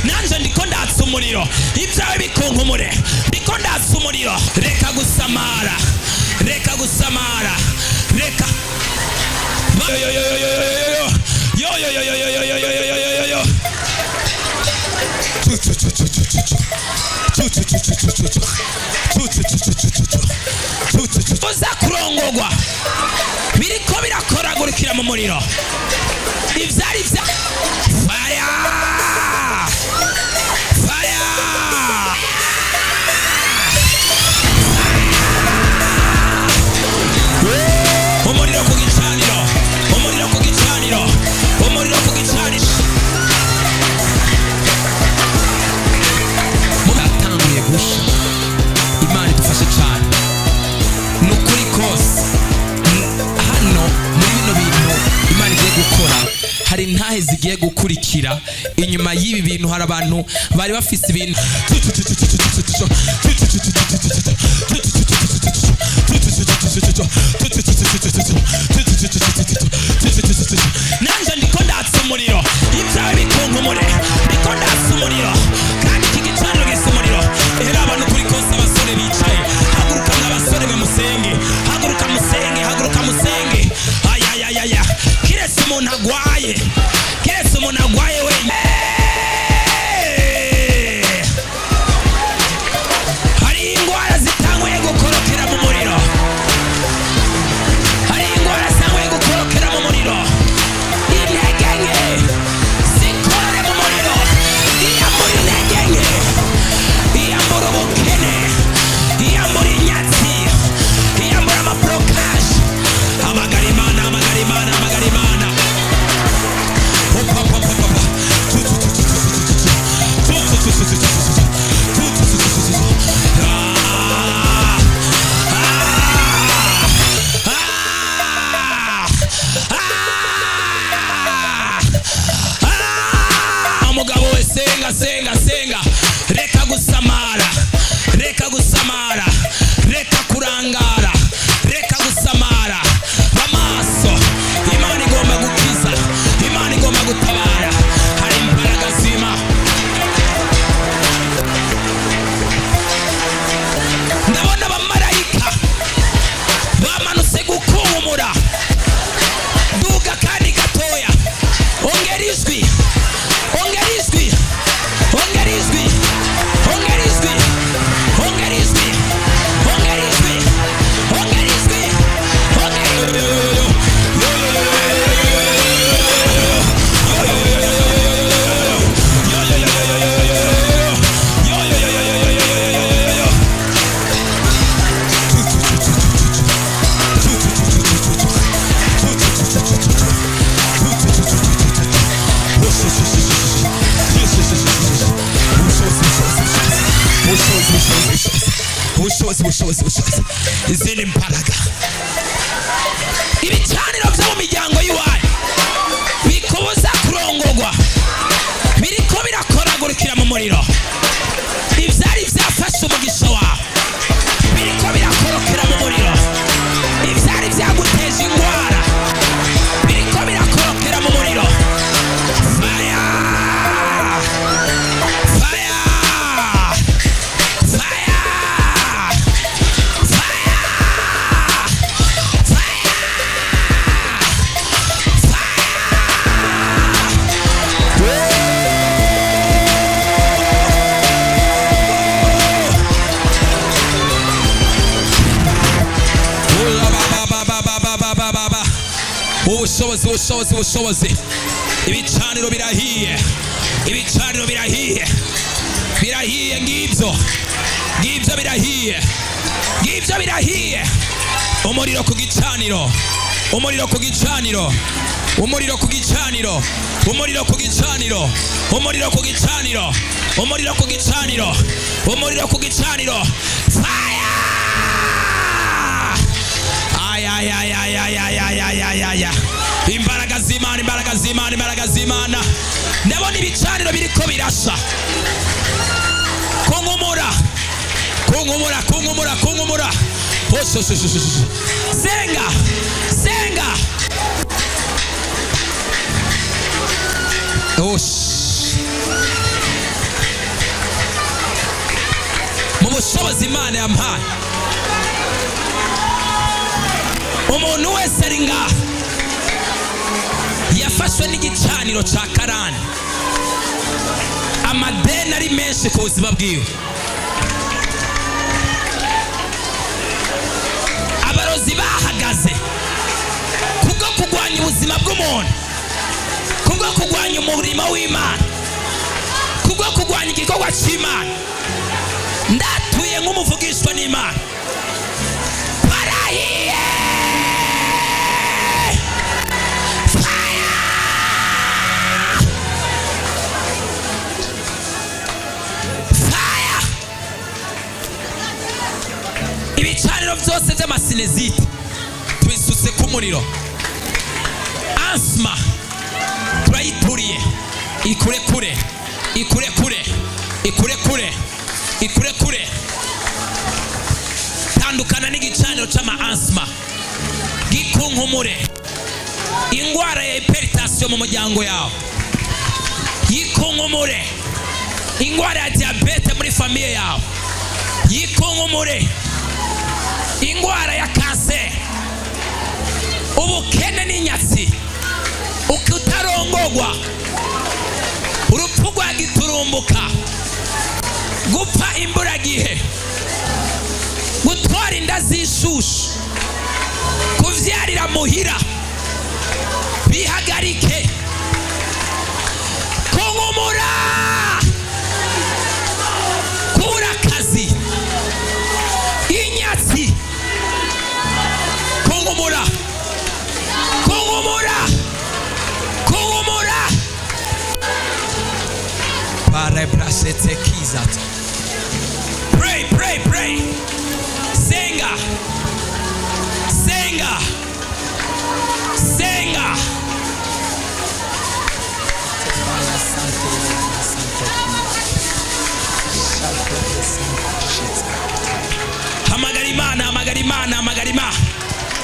Nanje ndiko ndatsa umuriro ibyawe bikunkumure ndiko ndatsa umuriro reka gusamara reka gusamara reka uza kurongorwa biriko birakoragurikira mu muriro ivyari vya fire fire umuriro ku gicaniro umuriro ku gicaniro umuriro ku gicaniro mugatanguye gusha Imana idufashe cyane nukuri kose hano muri bino bintu Imana igiye gukora hari intahe zigiye gukurikira inyuma y'ibi bintu hari abantu bari bafise ibintu nanje ndiko ndatsa umuriro ibyawe bikunkumure ndiko ndatsa umuriro kandi iki gicaniro gisa umuriro era abantu kuri kose abasore bicaye haguruka n'abasore bamusenge haguruka musenge haguruka musenge ayayayaya kiretse umuntu agwaye kiretse umuntu agwaye wenyine hari ingwara zitanguye gukorokera mu muriro hari ingwara zitanguye gukorokera mu muriro intege nke zikorere mu muriro iyambura intege nke iyambura ubukene iyambura inyatsi iyambura amablokaje amagara imana amagara imana amagara imana umugabo we senga senga senga reka gusamara reka gusamara reka kurangara reka gusamara bamaso Imana igomba gukiza Imana igomba gutabara hari imbaraga zima ndabona abamarayika bamanutse gukunkumura duga kandi gatoya ongera ijwi ongera ijwi ongera ijwi ongera ijwi ongera ijwi ongera ijwi ongera ijwi ubushobozi izindi mbaraga ibicaniro byo mu miryango y'iwanyu bikubuza kurongorwa biriko birakoragurikira mu muriro ivyari vyafashe umugisha wawe biriko birakorokera mu muriro ivyari vyaguteje ingwara biriko birakorokera mu muriro fire fire ubushobozi ibicaniro birahiye ibicaniro birahiye birahiye ngibyo birahiye ngibyo birahiye umuriro ku gicaniro umuriro ku gicaniro umuriro ku gicaniro umuriro ku gicaniro umuriro ku gicaniro umuriro ku gicaniro umuriro ku gicaniro fire ay imbaraga z'Imana imbaraga z'Imana imbaraga z'Imana ndabona ibicaniro biriko birasha kunkumura kunkumura kunkumura kunkumura senga senga mu bushobozi Imana yampaye umuntu wese ari ngaha yafashwe n'igicaniro ca karani, amadeni ari menshi ku buzima bwiwe, abarozi bahagaze kubwo kugwanya ubuzima bw'umuntu, kubwo kugwanya umurimo w'Imana, kubwo kugwanya igikorwa cy'Imana. Ndatuye nk'umuvugishwa n'Imana, barahiye ibicaniro byose by'amasinezite tubisutse ku muriro. Asma turayituriye, ikurekure ikurekure ikurekure ikurekure. Tandukana n'igicaniro cy'ama asma, gikunkumure. Ingwara ya hypertension mu muryango yawe yikunkumure. Ingwara ya diabete muri famiye yawe yikunkumure. Ingwara ya kanseri, ubukene n'inyatsi, ukutarongogwa, urupfu rwa giturumbuka, gupfa imburagihe, gutwara inda z'ishushu, kuvyarira muhira, bihagarike. Kunkumura, kubura akazi, inyatsi, kunkumura kunkumura kunkumura. Pray, pray, pray. Senga.